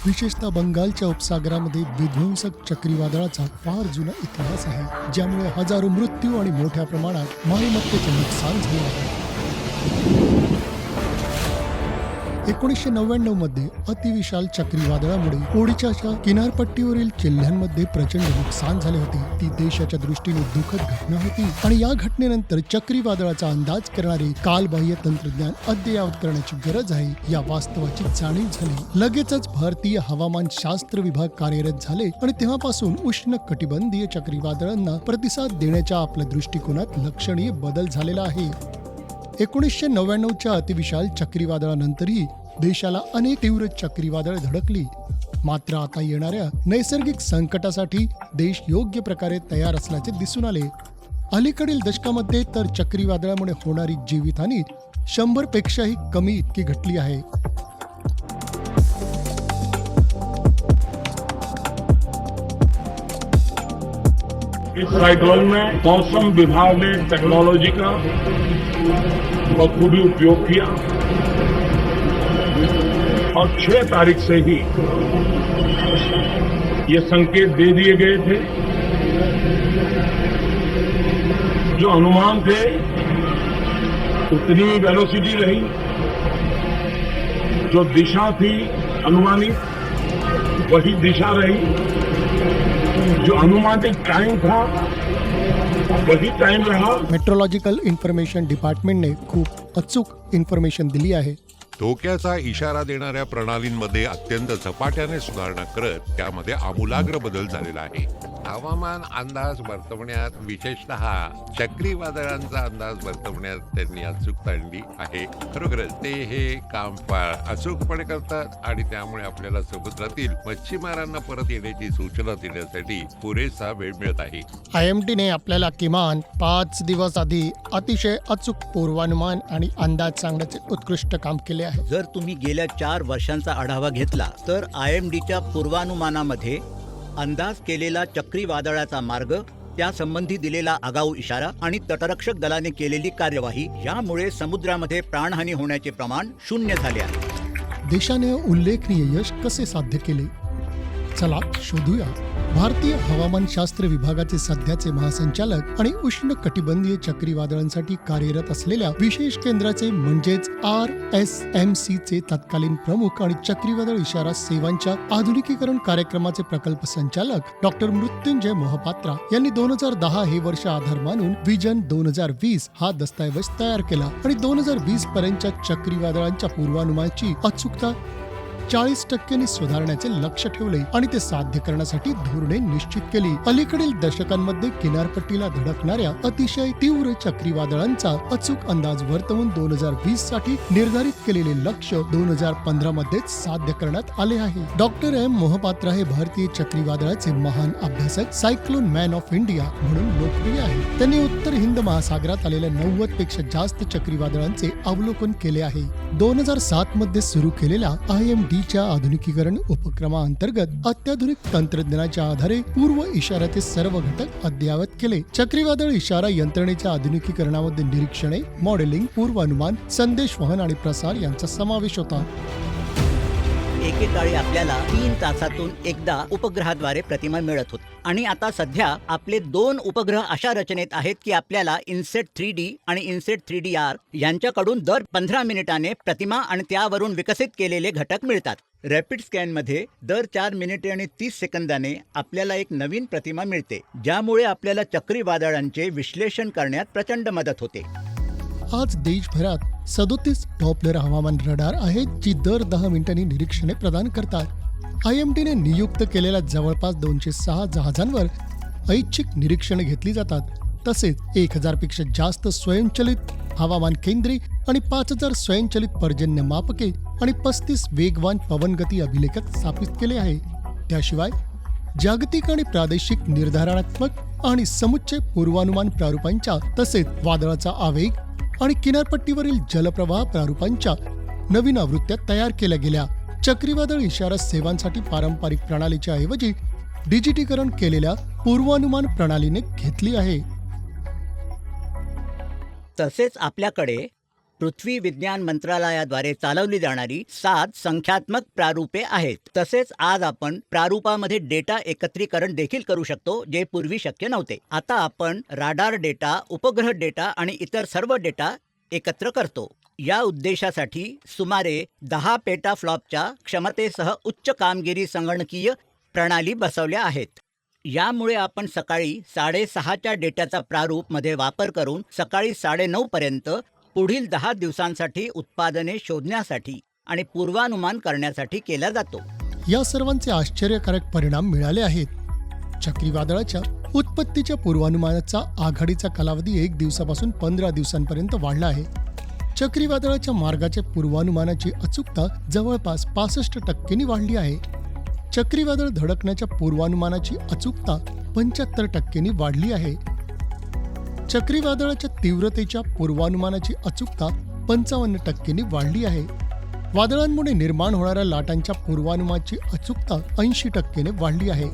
विशेषतः बंगालच्या उपसागरामध्ये विध्वंसक चक्रीवादळाचा फार जुना इतिहास आहे, ज्यामुळे हजारो मृत्यू आणि मोठ्या प्रमाणात मालमत्तेचे नुकसान झाले आहे. 1999 मध्ये अतिविशाल चक्रीवादळामुळे ओडिशाच्या किनारपट्टीवरील जिल्ह्यांमध्ये प्रचंड नुकसान झाले होते. ती देशाच्या दृष्टीने दुःखद घटना होती आणि या घटनेनंतर चक्रीवादळाचा अंदाज करणारे कालबाह्य तंत्रज्ञान अद्ययावत करण्याची गरज आहे, या वास्तवाची जाणीव झाली. लगेचच भारतीय हवामान शास्त्र विभाग कार्यरत झाले आणि तेव्हापासून उष्ण कटिबंधीय चक्रीवादळांना प्रतिसाद देण्याच्या आपल्या दृष्टिकोनात लक्षणीय बदल झालेला आहे. 1999च्या अतिविशाल चक्रीवादळानंतरही देशाला अनेक तीव्र चक्रीवादळे धडकली. मात्र आता येणाऱ्या नैसर्गिक संकटासाठी देश योग्य प्रकारे तयार असल्याचे दिसून आले. अलीकडील दशकामध्ये तर चक्रीवादळामुळे होणारी जीवितहानी 100 पेक्षाही कमी इतकी घटली आहे. इस साइक्लोन में मौसम विभाग ने टेक्नोलॉजी का बखूबी उपयोग किया और 6 तारीख से ही ये संकेत दे दिए गए थे. जो अनुमान थे उतनी वेलोसिटी रही, जो दिशा थी अनुमानित वही दिशा रही, जो अनुमानित टाइम था वही टाइम रहा. मेट्रोलॉजिकल इन्फॉर्मेशन डिपार्टमेंटने खूप अचूक इन्फॉर्मेशन दिली आहे. धोक्याचा इशारा देणाऱ्या प्रणालींमध्ये अत्यंत झपाट्याने सुधारणा करत त्यामध्ये आमूलाग्र बदल झालेला आहे. हवामान अंदाज वर्तवण्यात, विशेषतः चक्रीवादळांचा अंदाज वर्तवण्यात त्यांनी अचूकता आणली आहे. खरोखरच ते हे काम फार अचूकपणे करतात आणि त्यामुळे आपल्याला समुद्रातील मच्छीमारांना परत येण्याची सूचना देण्यासाठी पुरेसा वेळ मिळत आहे. IMDने आपल्याला किमान 5 दिवस आधी अतिशय अचूक पूर्वानुमान आणि अंदाज सांगण्याचे उत्कृष्ट काम केले आहे. जर तुम्ही गेल्या 4 वर्षांचा आढावा घेतला तर IMDच्या पूर्वानुमानामध्ये अंदाज केलेला चक्रीवादळाचा मार्ग, त्यासंबंधी दिलेला आगाऊ इशारा आणि तटरक्षक दलाने केलेली कार्यवाही यामुळे समुद्रामध्ये प्राणहानी होण्याचे प्रमाण 0 झाले आहे. देशाने उल्लेखनीय यश कसे साध्य केले? चला शोधूया. भारतीय हवामानशास्त्र विभागाचे सध्याचे महासंचालक आणि उष्ण कटिबंधीय चक्रीवादळांसाठी कार्यरत असलेल्या विशेष केंद्राचे म्हणजेच RSMC चे तत्कालीन प्रमुख आणि चक्रीवादळ इशारा सेवांच्या आधुनिकीकरण कार्यक्रमाचे प्रकल्प संचालक डॉक्टर मृत्युंजय मोहपात्रा यांनी 2010 हे वर्ष आधार मानून विजन 2020 हा दस्तऐवज तयार केला आणि 2020 पर्यंतच्या चक्रीवादळांच्या पूर्वानुमानाची अचूकता 40% सुधारण्याचे लक्ष ठेवले आणि ते साध्य करण्यासाठी धोरणे निश्चित केली. अलीकडील दशकांमध्ये किनारपट्टीला धडकणाऱ्या अतिशय तीव्र चक्रीवादळांचा अचूक अंदाज वर्तवून 2020 साठी निर्धारित केलेले लक्ष 2015 मध्येच साध्य करण्यात आले आहे. डॉक्टर M मोहपात्रा हे भारतीय चक्रीवादळाचे महान अभ्यासक, सायक्लोन मॅन ऑफ इंडिया म्हणून लोकप्रिय आहेत. त्यांनी उत्तर हिंद महासागरात आलेल्या 90 पेक्षा जास्त चक्रीवादळांचे अवलोकन केले आहे. 2007 मध्ये सुरू केलेल्या IMDच्या आधुनिकीकरण उपक्रमाअंतर्गत अत्याधुनिक तंत्रज्ञानाच्या आधारे पूर्व इशाऱ्याचे सर्व घटक अद्ययावत केले. चक्रीवादळ इशारा यंत्रणेच्या आधुनिकीकरणामध्ये निरीक्षणे, मॉडेलिंग, पूर्वानुमान, संदेशवहन आणि प्रसार यांचा समावेश होता. एकेकाळी आपल्याला 3 तासातून एकदा उपग्रहाद्वारे प्रतिमा मिळत होती आणि आता सध्या आपले 2 उपग्रह अशा रचनेत आहेत की आपल्याला इन्सेट 3D आणि इन्सेट 3DR यांच्याकडून दर 15 मिनिटाने प्रतिमा आणि त्यावरून विकसित केलेले घटक मिळतात. रॅपिड स्कॅनमध्ये दर 4 मिनिटे आणि 30 सेकंदाने आपल्याला एक नवीन प्रतिमा मिळते, ज्यामुळे आपल्याला चक्रीवादळांचे विश्लेषण करण्यात प्रचंड मदत होते. आज देशभरात 37 डॉपलर हवामान रडार आहेत, जी दर 10 मिनिटांनी निरीक्षणे प्रदान करतात. IMDने नियुक्त केलेल्या जवळपास 206 जहाजांवर ऐच्छिक निरीक्षणे घेतली जातात. तसेच 1000 पेक्षा जास्त स्वयंचलित हवामान केंद्रे आणि 5000 स्वयंचलित पर्जन्य मापके आणि 35 वेगवान पवनगती अभिलेखक स्थापित केले आहे. त्याशिवाय जागतिक आणि प्रादेशिक निर्धारणात्मक आणि समुच्चय पूर्वानुमान प्रारूपांच्या तसेच वादळाचा आवेग आणि किनारपट्टीवरील जलप्रवाह प्रारूपांच्या नवीन आवृत्त्या तयार केल्या गेल्या. चक्रीवादळ इशारा सेवांसाठी पारंपरिक प्रणालीच्या ऐवजी डिजिटीकरण केलेल्या पूर्वानुमान प्रणालीने घेतली आहे. तसेच आपल्याकडे पृथ्वी विज्ञान मंत्रालयाद्वारे चालवली जाणारी 7 संख्यात्मक प्रारूपे आहेत. तसेच आज आपण प्रारूपामध्ये डेटा एकत्रीकरण देखील करू शकतो, जे पूर्वी शक्य नव्हते. आता आपण राडार डेटा, उपग्रह डेटा आणि इतर सर्व डेटा एकत्र करतो. या उद्देशासाठी सुमारे 10 पेटाफ्लॉपच्या क्षमतेसह उच्च कामगिरी संगणकीय प्रणाली बसवल्या आहेत. यामुळे आपण सकाळी 6:30च्या डेटाचा प्रारूप मध्ये वापर करून सकाळी 9:30 पर्यंत पुढील 10 दिवसांसाठी उत्पादने शोधण्यासाठी आणि पूर्वानुमान करण्यासाठी केला जातो. या सर्वांचे आश्चर्यकारक परिणाम मिळाले आहेत. चक्रीवादळाच्या उत्पत्तीच्या पूर्वानुमानाचा आघाडीचा कालावधी 1 दिवसापासून 15 दिवसांपर्यंत वाढला आहे. चक्रीवादळाच्या मार्गाच्या पूर्वानुमानाची अचूकता जवळपास 65% वाढली आहे. चक्रीवादळ धडकण्याच्या पूर्वानुमानाची अचूकता 75% वाढली आहे. चक्रीवादळाच्या तीव्रतेच्या पूर्वानुमानाची अचूकता 55% वाढली आहे. वादळांमुळे निर्माण होणाऱ्या लाटांच्या पूर्वानुमानाची अचूकता 80% वाढली आहे.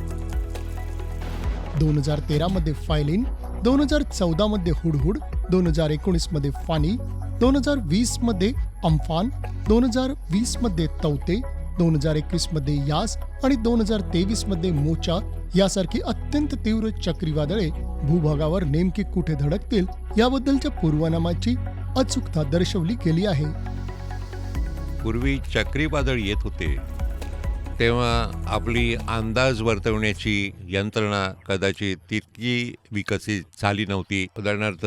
2013 मध्ये फायलिन, 2014 मध्ये हुडहुड, 2019 मध्ये फानी, 2020 मध्ये अम्फान, 2020 मध्ये तौते, 2021 मध्ये यास आणि 2023 मध्ये मोचा यासारखी अत्यंत तीव्र चक्रीवादळे भूभागावर नेमकी कुठे धडकतील याबद्दलच्या पूर्वानुमानाची अचूकता दर्शवली गेली आहे. पूर्वी चक्रीवादळ येत होते तेव्हा आपली अंदाज वर्तवण्याची यंत्रणा कदाचित तितकी विकसित झाली नव्हती. उदाहरणार्थ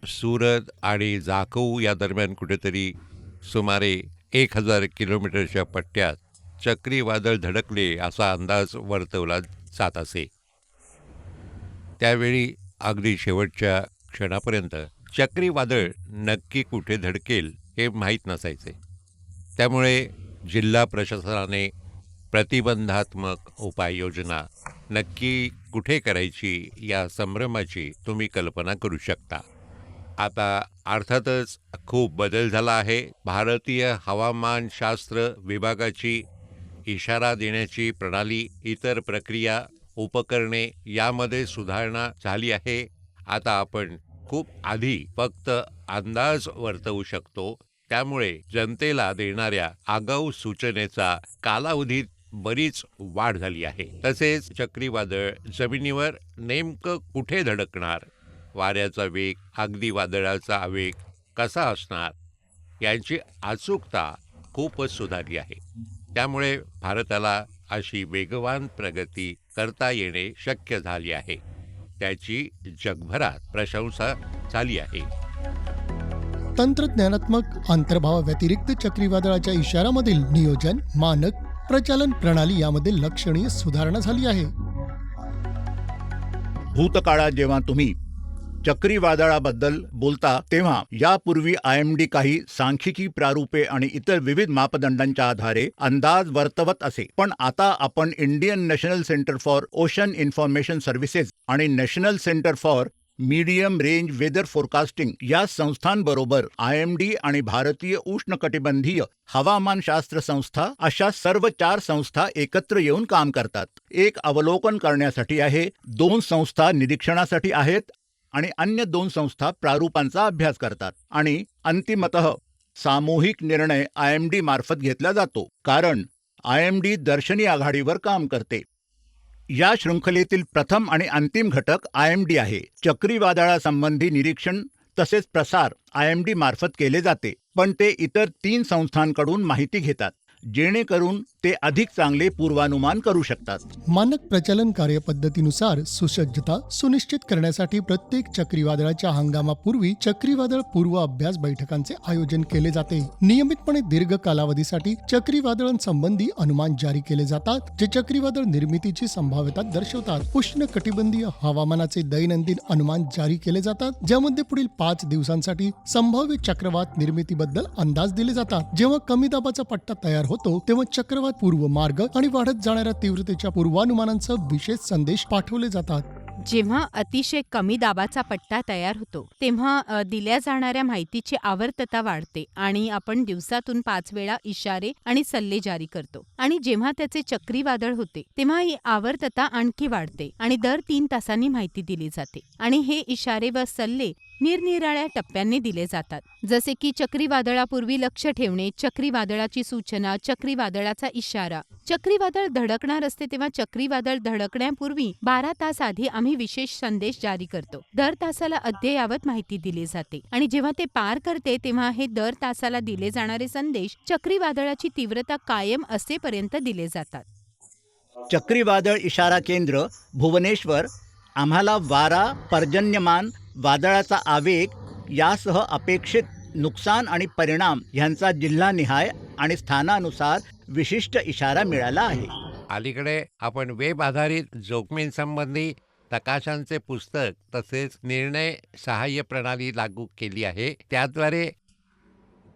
सुरत आणि जाखौ या दरम्यान कुठेतरी सुमारे 1000 किलोमीटरच्या पट्ट्यात चक्रीवादळ धडकले असा अंदाज वर्तवला जात असे. त्यावेळी अगदी शेवटच्या क्षणापर्यंत चक्रीवादळ नक्की कुठे धडकेल हे माहीत नसायचे. त्यामुळे जिल्हा प्रशासनाने प्रतिबंधात्मक उपाययोजना नक्की कुठे करायची या संभ्रमाची तुम्ही कल्पना करू शकता. आता अर्थातच खूप बदल झाला आहे. भारतीय हवामानशास्त्र विभागाची इशारा देण्याची प्रणाली, इतर प्रक्रिया, उपकरणे यामध्ये सुधारणा झाली आहे. आता आपण खूप आधी फक्त अंदाज वर्तवू शकतो. त्यामुळे जनतेला देणाऱ्या आगाऊ सूचनेचा कालावधीत बरीच वाढ झाली आहे. तसेच चक्रीवादळ जमिनीवर नेमकं कुठे धडकणार, वाऱ्याचा वेग, अगदी वादळाचा आवेग कसा असणार यांची अचूकता खूपच सुधारली आहे. त्यामुळे भारताला अशी वेगवान प्रगती करता येणे शक्य झाले आहे. त्याची जगभरात प्रशंसा झाली आहे. तंत्रज्ञानात्मक अंतर्भावाव्यतिरिक्त चक्रीवादळाच्या इशारामधील नियोजन, मानक, प्रचालन प्रणाली यामध्ये लक्षणीय सुधारणा झाली आहे. भूतकाळात जेव्हा तुम्ही चक्रीवादळाबद्दल बोलता तेव्हा यापूर्वी IMD काही सांख्यिकी प्रारूपे आणि इतर विविध मापदंडांच्या आधारे अंदाज वर्तवत असे. पण आता आपण Indian National Centre for Ocean Information Services आणि National Centre for Medium Range Weather Forecasting या संस्थांबरोबर IMD आणि भारतीय उष्णकटिबंधीय हवामानशास्त्र संस्था अशा सर्व 4 संस्था एकत्र येऊन काम करतात. एक अवलोकन करण्यासाठी आहे, 2 संस्था निरीक्षणासाठी आहेत आणि अन्य 2 संस्था प्रारूपांचा अभ्यास करतात. आणि अंतिमतः सामूहिक निर्णय IMD मार्फत घेतला जातो, कारण IMD दर्शनी आघाडीवर काम करते. या शृंखलेतील प्रथम आणि अंतिम घटक IMD आहे. चक्रीवादळासंबंधी निरीक्षण तसेच प्रसार IMD मार्फत केले जाते, पण ते इतर 3 संस्थांकडून माहिती घेतात, जेणेकरून ते अधिक चांगले पूर्वानुमान करू शकतात. मानक प्रचलन कार्यपद्धतीनुसार सुसज्जता सुनिश्चित करण्यासाठी प्रत्येक चक्रीवादळाच्या हंगामापूर्वी चक्रीवादळ पूर्व अभ्यास बैठकांचे आयोजन केले जाते. नियमितपणे दीर्घ कालावधीसाठी चक्रीवादळांसंबंधी अनुमान जारी केले जातात, जे चक्रीवादळ निर्मितीची संभाव्यता दर्शवतात. उष्ण कटिबंधीय हवामानाचे दैनंदिन अनुमान जारी केले जातात, ज्यामध्ये पुढील 5 दिवसांसाठी संभाव्य चक्रवात निर्मितीबद्दल अंदाज दिले जातात. जेव्हा कमी दाबाचा पट्टा तयार होतो तेव्हा चक्रवात पूर्व मार्ग आणि वाढत जाणाऱ्या तीव्रतेच्या पूर्वानुमानांसह विशेष संदेश पाठवले जातात. जेव्हा अतिशय कमी दाबाचा पट्टा तयार होतो तेव्हा दिल्या जाणाऱ्या माहितीची आवर्तता वाढते आणि आपण दिवसातून 5 वेळा इशारे आणि सल्ले जारी करतो. आणि जेव्हा त्याचे चक्रीवादळ होते तेव्हा ही आवर्तता आणखी वाढते आणि दर 3 तासांनी माहिती दिली जाते. आणि हे इशारे व सल्ले निरनिराळ्या टप्प्यांनी दिले जातात, जसे की चक्रीवादळापूर्वी लक्ष ठेवणे, चक्रीवादळाची सूचना, चक्रीवादळाचा इशारा. चक्रीवादळ धडकणार असते तेव्हा चक्रीवादळ धडकण्यापूर्वी 12 तास आधी आम्ही विशेष संदेश जारी करतो. दर तासाला अद्ययावत माहिती दिली जाते आणि जेव्हा ते पार करते तेव्हा हे दर तासाला दिले जाणारे संदेश चक्रीवादळाची तीव्रता कायम असेपर्यंत दिले जातात. चक्रीवादळ इशारा केंद्र भुवनेश्वर आम्हाला वारा, पर्जन्यमान, वादळाचा आवेग यासह अपेक्षित नुकसान आणि परिणाम ह्यांचा जिल्हानिहाय आणि स्थानानुसार विशिष्ट इशारा मिळाला आहे. अलीकडे आपण वेब आधारित जोखमींसंबंधी नकाशांचे पुस्तक तसेच निर्णय सहाय्य प्रणाली लागू केली आहे. त्याद्वारे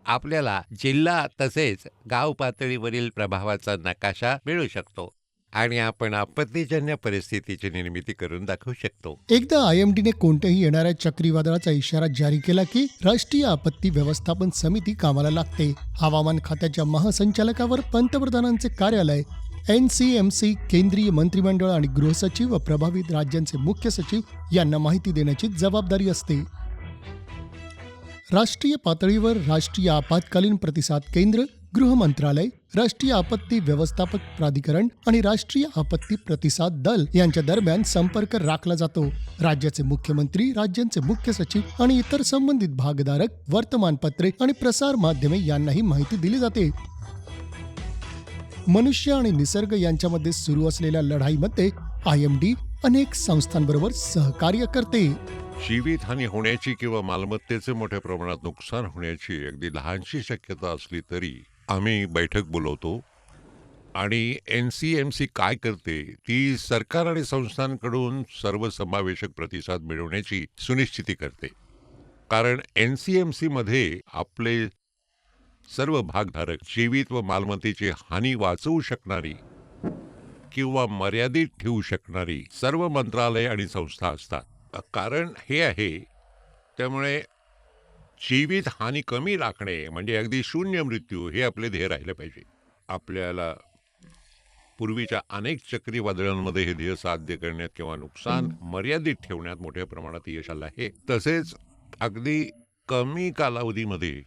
आपल्याला जिल्हा तसेच गाव पातळीवरील प्रभावाचा नकाशा मिळू शकतो आणि आपण आपत्तीजन्य परिस्थितीची निर्मिती करून दाखवू शकतो. एकदा IMDने कोणत्याही येणाऱ्या चक्रीवादळाचा इशारा जारी केला की राष्ट्रीय आपत्ती व्यवस्थापन समिती कामाला लागते. हवामान खात्याच्या महासंचालकावर पंतप्रधानांचे कार्यालय, NCMC, केंद्रीय मंत्रिमंडळ आणि गृहसचिव व प्रभावित राज्यांचे मुख्य सचिव यांना माहिती देण्याची जबाबदारी असते. राष्ट्रीय पातळीवर राष्ट्रीय आपत्कालीन प्रतिसाद केंद्र, गृह मंत्रालय, राष्ट्रीय आपत्ती व्यवस्थापक प्राधिकरण आणि राष्ट्रीय आपत्ती प्रतिसाद दल यांच्या दरम्यान संपर्क राखला जातो. राज्याचे मुख्यमंत्री, राज्यांचे मुख्य सचिव आणि इतर संबंधित भागधारक, वर्तमानपत्रे आणि प्रसार माध्यमे यांनाही माहिती दिली जाते. मनुष्य आणि निसर्ग यांच्यामध्ये सुरू असलेल्या लढाईमध्ये IMD अनेक संस्थांबरोबर सहकार्य करते. जीवितहानी होण्याची किंवा मालमत्तेचे मोठ्या प्रमाणात नुकसान होण्याची अगदी लहानशी शक्यता असली तरी आम्ही बैठक बोलवतो आणि NCMC काय करते ती सरकार आणि संस्थांकडून सर्वसमावेशक प्रतिसाद मिळवण्याची सुनिश्चिती करते. कारण NCMC मध्ये आपले सर्व भागधारक जीवित व मालमत्तेची हानी वाचवू शकणारी किंवा मर्यादित ठेवू शकणारी सर्व मंत्रालय आणि संस्था असतात. कारण हे आहे, त्यामुळे जीवित हानी कमी राखणे म्हणजे अगदी शून्य मृत्यू हे आपले ध्येय राहिले पाहिजे. आपल्याला पूर्वीच्या अनेक चक्रीवादळांमध्ये हे ध्येय साध्य करण्यात किंवा नुकसान मर्यादित ठेवण्यात मोठ्या प्रमाणात यश आलं आहे. तसेच अगदी कमी कालावधीमध्ये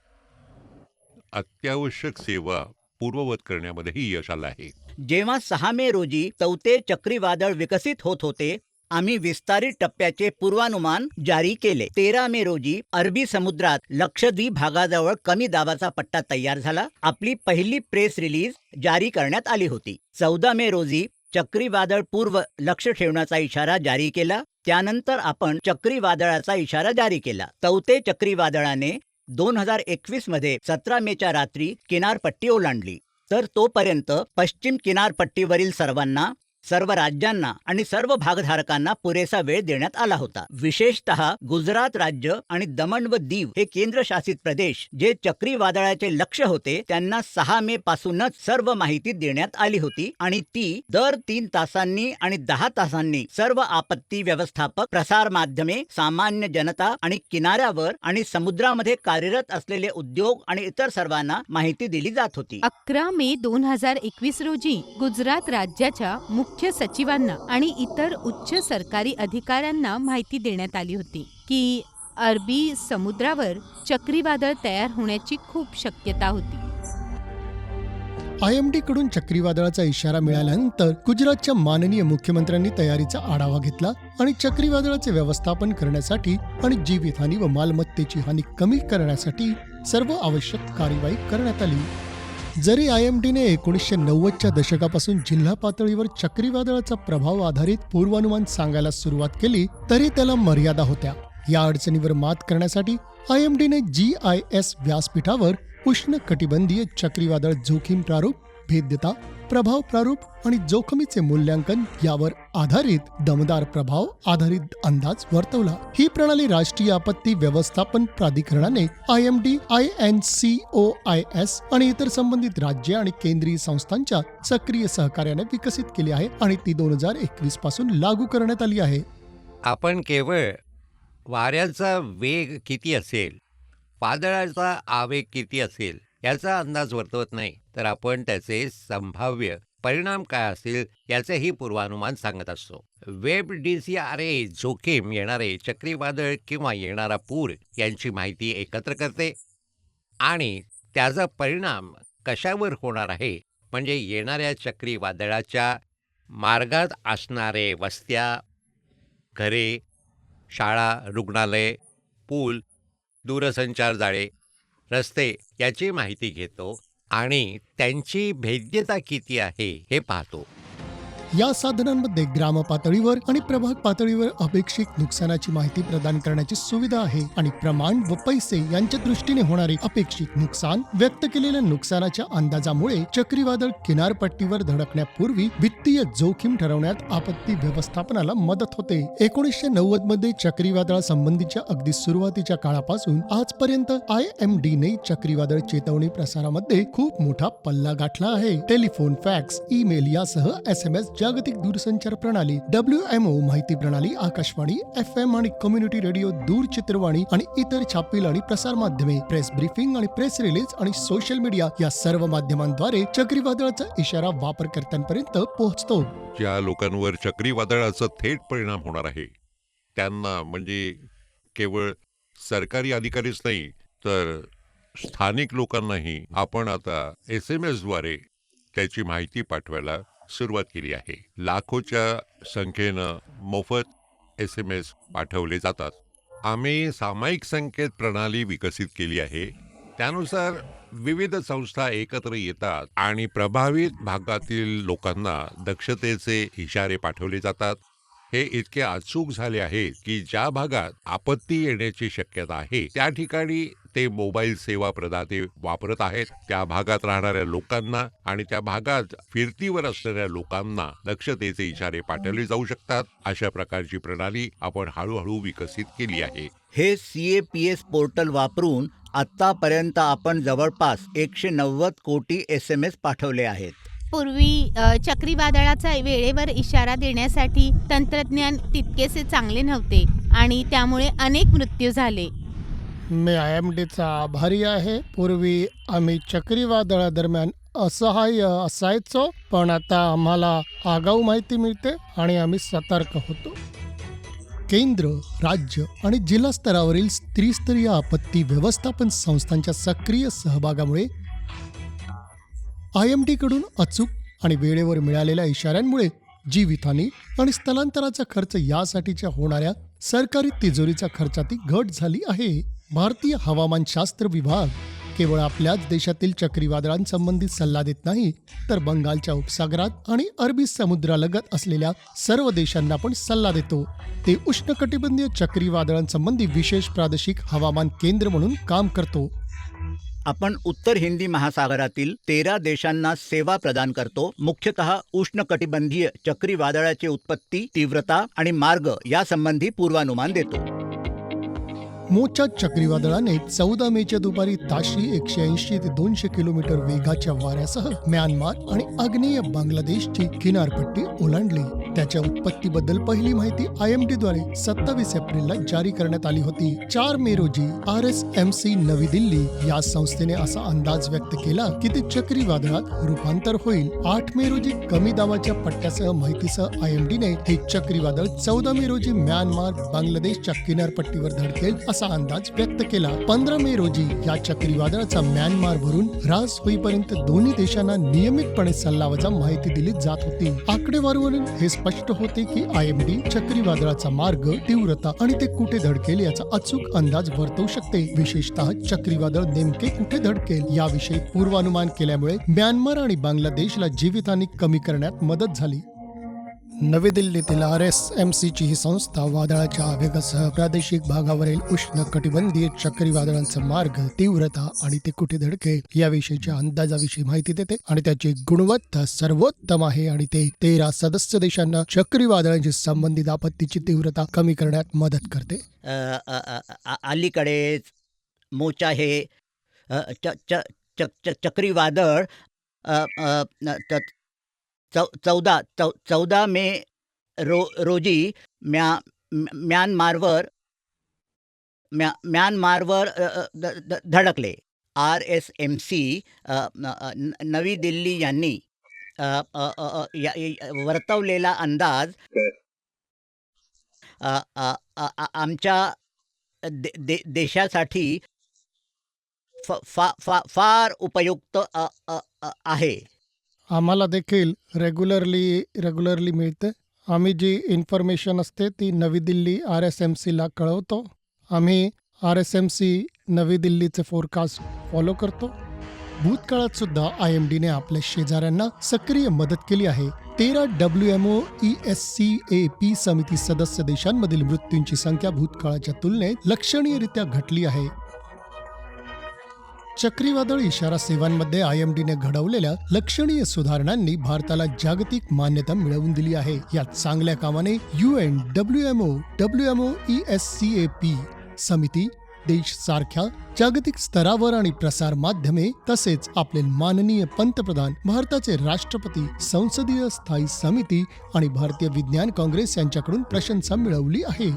अत्यावश्यक सेवा पूर्ववत करण्यामध्येही यश आलं आहे. जेव्हा 6 मे रोजी 4थे चक्रीवादळ विकसित होत होते आम्ही विस्तारित टप्प्याचे पूर्वानुमान जारी केले. 13 मे रोजी अरबी समुद्रात लक्षद्वीप भागाजवळ कमी दाबाचा पट्टा तयार झाला. आपली पहिली प्रेस रिलीज जारी करण्यात आली होती. 14 मे रोजी चक्रीवादळ पूर्व लक्ष ठेवण्याचा इशारा जारी केला. त्यानंतर आपण चक्रीवादळाचा इशारा जारी केला. 4थे चक्रीवादळाने 2021 मध्ये 17 मेच्या रात्री किनारपट्टी ओलांडली. तर तोपर्यंत पश्चिम किनारपट्टीवरील सर्वांना, सर्व राज्यांना आणि सर्व भागधारकांना पुरेसा वेळ देण्यात आला होता. विशेषतः गुजरात राज्य आणि दमण व दीव हे केंद्रशासित प्रदेश जे चक्रीवादळाचे लक्ष होते त्यांना 6 मे पासूनच सर्व माहिती देण्यात आली होती आणि ती दर 3 तासांनी आणि 10 तासांनी सर्व आपत्ती व्यवस्थापक, प्रसार माध्यमे, सामान्य जनता आणि किनाऱ्यावर आणि समुद्रामध्ये कार्यरत असलेले उद्योग आणि इतर सर्वांना माहिती दिली जात होती. 11 मे 2021 रोजी गुजरात राज्याच्या मुख्य सचिवांना आणि इतर उच्च सरकारी अधिकाऱ्यांना माहिती देण्यात आली होती की अरबी समुद्रावर चक्रीवादळ तयार होण्याची खूप शक्यता होती. IMD कडून चक्रीवादळाचा इशारा मिळाल्यानंतर गुजरातच्या माननीय मुख्यमंत्र्यांनी तयारीचा आढावा घेतला आणि चक्रीवादळाचे व्यवस्थापन करण्यासाठी आणि जीवितहानी व मालमत्तेची हानी कमी करण्यासाठी सर्व आवश्यक कार्यवाही करण्यात आली. जरी IMDने 1990च्या दशकापासून जिल्हा पातळीवर चक्रीवादळाचा प्रभाव आधारित पूर्वानुमान सांगायला सुरुवात केली तरी त्याला मर्यादा होत्या. या अडचणीवर मात करण्यासाठी IMDने GIS व्यासपीठावर उष्ण कटिबंधीय चक्रीवादळ जोखीम प्रारूप, भेद्यता, प्रभाव प्रारूप आणि जोखमीचे मूल्यांकन यावर आधारित दमदार प्रभाव आधारित अंदाज वर्तवला. ही प्रणाली राष्ट्रीय आपत्ती व्यवस्थापन प्राधिकरणाने IMD, INCOIS आणि इतर संबंधित राज्य आणि केंद्रीय संस्थांच्या सक्रिय सहकार्याने विकसित केली आहे आणि ती 2021 पासून लागू करण्यात आली आहे. आपण केवळ वाऱ्याचा वेग किती असेल, वादळाचा आवेग किती असेल याचा अंदाज वर्तवत नाही, तर आपण त्याचे संभाव्य परिणाम काय असेल याचेही पूर्वानुमान सांगत असतो. वेब DCRA जोखीम, येणारे चक्रीवादळ किंवा येणारा पूर यांची माहिती एकत्र करते आणि त्याचा परिणाम कशावर होणार आहे, म्हणजे येणाऱ्या चक्रीवादळाच्या मार्गात असणारे वस्त्या, घरे, शाळा, रुग्णालय, पूल, दूरसंचार जाळे, रस्ते याची माहिती घेतो आणि त्यांची भेद्यता किती आहे हे पाहतो. या साधनांमध्ये ग्राम पातळीवर आणि प्रभाग पातळीवर अपेक्षित नुकसानाची माहिती प्रदान करण्याची सुविधा आहे आणि प्रमाण व पैसे यांच्या दृष्टीने होणारे अपेक्षित नुकसान, व्यक्त केलेल्या नुकसानाच्या अंदाजामुळे चक्रीवादळ किनारपट्टीवर धडकण्यापूर्वी वित्तीय जोखीम ठरवण्यात आपत्ती व्यवस्थापनाला मदत होते. 1990 मध्ये चक्रीवादळासंबंधीच्या अगदी सुरुवातीच्या काळापासून आजपर्यंत IMD ने चक्रीवादळ चेतवणी प्रसारामध्ये खूप मोठा पल्ला गाठला आहे. टेलिफोन, फॅक्स, ईमेल यासह SMS, जागतिक दूरसंचार प्रणाली, WMO माहिती प्रणाली, आकाशवाणी, FM आणि कम्युनिटी रेडिओ, दूरचित्रवाणी आणि इतर छापील आणि प्रसार माध्यमे, प्रेस ब्रीफिंग आणि प्रेस रिलीज आणि सोशल मीडिया या सर्व माध्यमांद्वारे चक्रीवादळाचा इशारा वापरकर्त्यांपर्यंत पोहोचतो. ज्या लोकांवर चक्रीवादळाचा थेट परिणाम होणार आहे त्यांना, म्हणजे केवळ सरकारी अधिकारीच नाही तर स्थानिक लोकांनाही आपण आता SMS द्वारे त्याची माहिती पाठवायला सुरुवात केली आहे. लाखोच्या संख्येनं मोफत SMS पाठवले जातात. आम्ही सामायिक संकेत प्रणाली विकसित केली आहे. त्यानुसार विविध संस्था एकत्र येतात आणि प्रभावित भागातील लोकांना दक्षतेचे इशारे पाठवले जातात. हे इतके अचूक झाले आहेत की ज्या भागात आपत्ती येण्याची शक्यता आहे त्या ठिकाणी ते मोबाईल सेवा प्रदाते वापरत आहेत. त्या भागात राहणाऱ्या लोकांना आणि त्या भागात फिरतीवर असणाऱ्या लोकांना दक्षतेचे इशारे पाठवले जाऊ शकतात. अशा प्रकारची प्रणाली आपण हळूहळू विकसित केली आहे. हे CAPS पोर्टल वापरून आतापर्यंत आपण जवळपास 190 कोटी SMS पाठवले आहेत. पूर्वी चक्रीवादळाचा वेळेवर इशारा देण्यासाठी तंत्रज्ञान तितकेसे चांगले नव्हते आणि त्यामुळे अनेक मृत्यू झाले. मी IMDचा आभारी आहे. पूर्वी आम्ही चक्रीवादळादरम्यान असहाय्य असायचो, पण आता आम्हाला आगाऊ माहिती मिळते आणि आम्ही सतर्क होतो. केंद्र, राज्य आणि जिल्हा स्तरावरील त्रिस्तरीय आपत्ती व्यवस्थापन संस्थांच्या सक्रिय सहभागामुळे IMD कडून अचूक आणि वेळेवर मिळालेल्या इशाऱ्यांमुळे जीवितहानी आणि स्थलांतराचा खर्च यासाठीच्या होणाऱ्या सरकारी तिजोरीच्या खर्चात घट झाली आहे. भारतीय हवामानशास्त्र विभाग केवळ आपल्याच देशातील चक्रीवादळांसंबंधित सल्ला देत नाही, तर बंगालच्या उपसागरात आणि अरबी समुद्रालगत असलेल्या सर्व देशांना पण सल्ला देतो. ते उष्णकटिबंधीय चक्रीवादळांसंबंधी विशेष प्रादेशिक हवामान केंद्र म्हणून काम करतो. आपण उत्तर हिंदी महासागरातील 13 देशांना सेवा प्रदान करतो. मुख्यतः उष्णकटिबंधीय चक्रीवादळाची उत्पत्ती, तीव्रता आणि मार्ग यासंबंधी पूर्वानुमान देतो. मोचा चक्रीवादळाने 14 मेच्या दुपारी ताशी 180 ते 200 किलोमीटर वेगाच्या वाऱ्यासह म्यानमार आणि आग्नेय बांगलादेशची किनारपट्टी ओलांडली. त्याच्या उत्पत्तीबद्दल पहिली माहिती IMD द्वारे 27 एप्रिलला जारी करण्यात आली होती. 4 मे रोजी RSMC नवी दिल्ली या संस्थेने असा अंदाज व्यक्त केला की ते चक्रीवादळात रूपांतर होईल. 8 मे रोजी कमी दाबाच्या पट्ट्यासह माहितीसह IMD ने हे चक्रीवादळ 14 मे रोजी म्यानमार, बांगलादेशच्या किनारपट्टीवर धडकेल असा अंदाज व्यक्त केला. 15 मे रोजी या चक्रीवादळाचा म्यानमारवरून ह्रास होईपर्यंत दोन्ही देशांना नियमितपणे सल्लावजा माहिती दिली जात होती. आकडेवारीवरून हे स्पष्ट होते की IMD चक्रीवादळाचा मार्ग, तीव्रता आणि ते कुठे धडकेल याचा अचूक अंदाज वर्तवू शकते. विशेषतः चक्रीवादळ नेमके कुठे धडकेल याविषयी पूर्वानुमान केल्यामुळे म्यानमार आणि बांगलादेशला जीवितहानी कमी करण्यात मदत झाली. नवी दिल्लीतील RSMC ची ही संस्था वादळाच्या आवेगासह प्रादेशिक भागावरील उष्ण कटिबंधीय चक्रीवादळांचा मार्ग, तीव्रता आणि ते कुठे धडकेल याविषयीच्या अंदाजाविषयी माहिती देते आणि त्याची गुणवत्ता सर्वोत्तम आहे आणि ते 13 सदस्य देशांना चक्रीवादळांशी संबंधित आपत्तीची तीव्रता कमी करण्यात मदत करते. अलीकडेच मोचा हे चक्रीवादळ 14 मे रोजी म्यानमारवर धडकले. RSMC नवी दिल्ली यांनी वर्तवलेला अंदाज आमच्या देशासाठी फार उपयुक्त आहे. आम्हाला देखील रेग्युलरली मिळते. आम्ही जी इन्फॉर्मेशन असते ती नवी दिल्ली RSMCला कळवतो. आम्ही RSMC नवी दिल्लीचे फोरकास्ट फॉलो करतो. भूतकाळात सुद्धा IMDने आपल्या शेजाऱ्यांना सक्रिय मदत केली आहे. 13 WMO ESCAP समिती सदस्य देशांमधील मृत्यूंची संख्या भूतकाळाच्या तुलनेत लक्षणीयरित्या घटली आहे. चक्रीवादळ इशारा सेवांमध्ये IMDने घडवलेल्या लक्षणीय सुधारणांनी भारताला जागतिक मान्यता मिळवून दिली आहे. या चांगल्या कामाने UN, WMO ESCAP समिती, देश सारख्या जागतिक स्तरावर आणि प्रसार माध्यमे तसेच आपले माननीय पंतप्रधान, भारताचे राष्ट्रपती, संसदीय स्थायी समिती आणि भारतीय विज्ञान काँग्रेस यांच्याकडून प्रशंसा मिळवली आहे.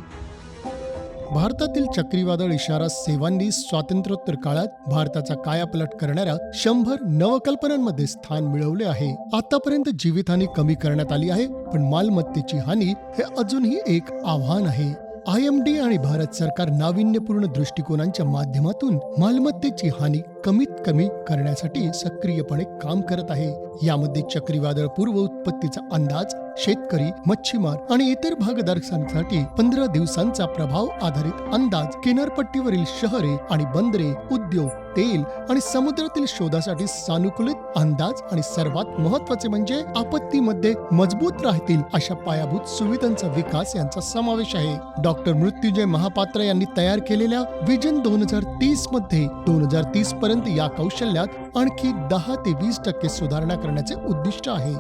भारतातील चक्रीवादळ इशारा सेवांनी स्वातंत्र्योत्तर काळात भारताचा कायापालट करणाऱ्या 100 नवकल्पनांमध्ये स्थान मिळवले आहे. आतापर्यंत जीवितहानी कमी करण्यात आली आहे, पण मालमत्तेची हानी हे अजूनही एक आव्हान आहे. IMD आणि भारत सरकार नाविन्यपूर्ण दृष्टिकोनांच्या माध्यमातून मालमत्तेची हानी कमीत कमी करण्यासाठी सक्रियपणे काम करत आहे. यामध्ये चक्रीवादळ पूर्व उत्पत्तीचा अंदाज, शेतकरी, मच्छीमार आणि इतर भागधारकांसाठी 15 दिवसांचा प्रभाव आधारित अंदाज, किनारपट्टीवरील शहरे आणि बंदरे, उद्योग, तेल आणि समुद्रातील शोधासाठी सानुकूलित अंदाज आणि सर्वात महत्त्वाचे म्हणजे आपत्तीमध्ये मजबूत राहतील अशा पायाभूत सुविधांचा विकास यांचा समावेश आहे. डॉक्टर मृत्युंजय महापात्र यांनी तयार केलेल्या विजन 2030 मध्ये 2030 पर्यंत या कौशल्यात आणखी 10 ते 20% सुधारणा करण्याचे उद्दिष्ट आहे.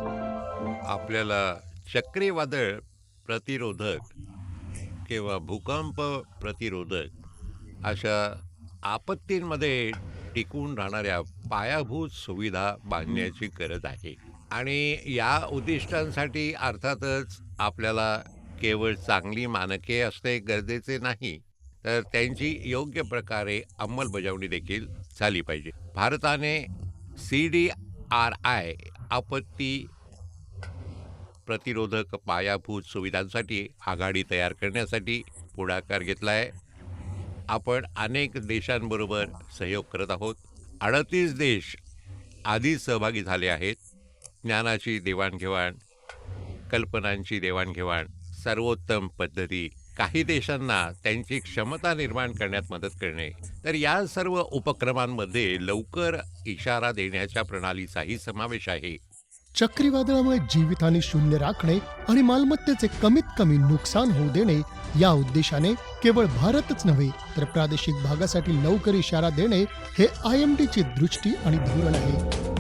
आपल्याला चक्रीवादळ प्रतिरोधक किंवा भूकंप प्रतिरोधक अशा आपत्तींमध्ये टिकून राहणाऱ्या पायाभूत सुविधा बांधण्याची गरज आहे. आणि या उद्दिष्टांसाठी अर्थातच आपल्याला केवळ चांगली मानके असणे गरजेचे नाही, तर त्यांची योग्य प्रकारे अंमलबजावणी देखील झाली पाहिजे. भारताने CDRI आपत्ती प्रतिरोधक पायाभूत सुविधांसाठी आघाडी तयार करण्यासाठी पुढाकार घेतला आहे. आपण अनेक देशांबरोबर सहयोग करत आहोत. 38 देश आधी सहभागी झाले आहेत. ज्ञानाची देवाणघेवाण, कल्पनांची देवाणघेवाण, सर्वोत्तम पद्धती, काही देशांना त्यांची क्षमता निर्माण करण्यात मदत करणे, तर या सर्व उपक्रमांमध्ये लवकर इशारा देण्याच्या प्रणालीचाही समावेश आहे. चक्रीवादळामुळे जीवितहानी शून्य राखणे आणि मालमत्तेचे कमीत कमी नुकसान होऊ देणे या उद्देशाने केवळ भारतच नव्हे तर प्रादेशिक भागासाठी लवकर इशारा देणे हे IMDची दृष्टी आणि धोरण आहे.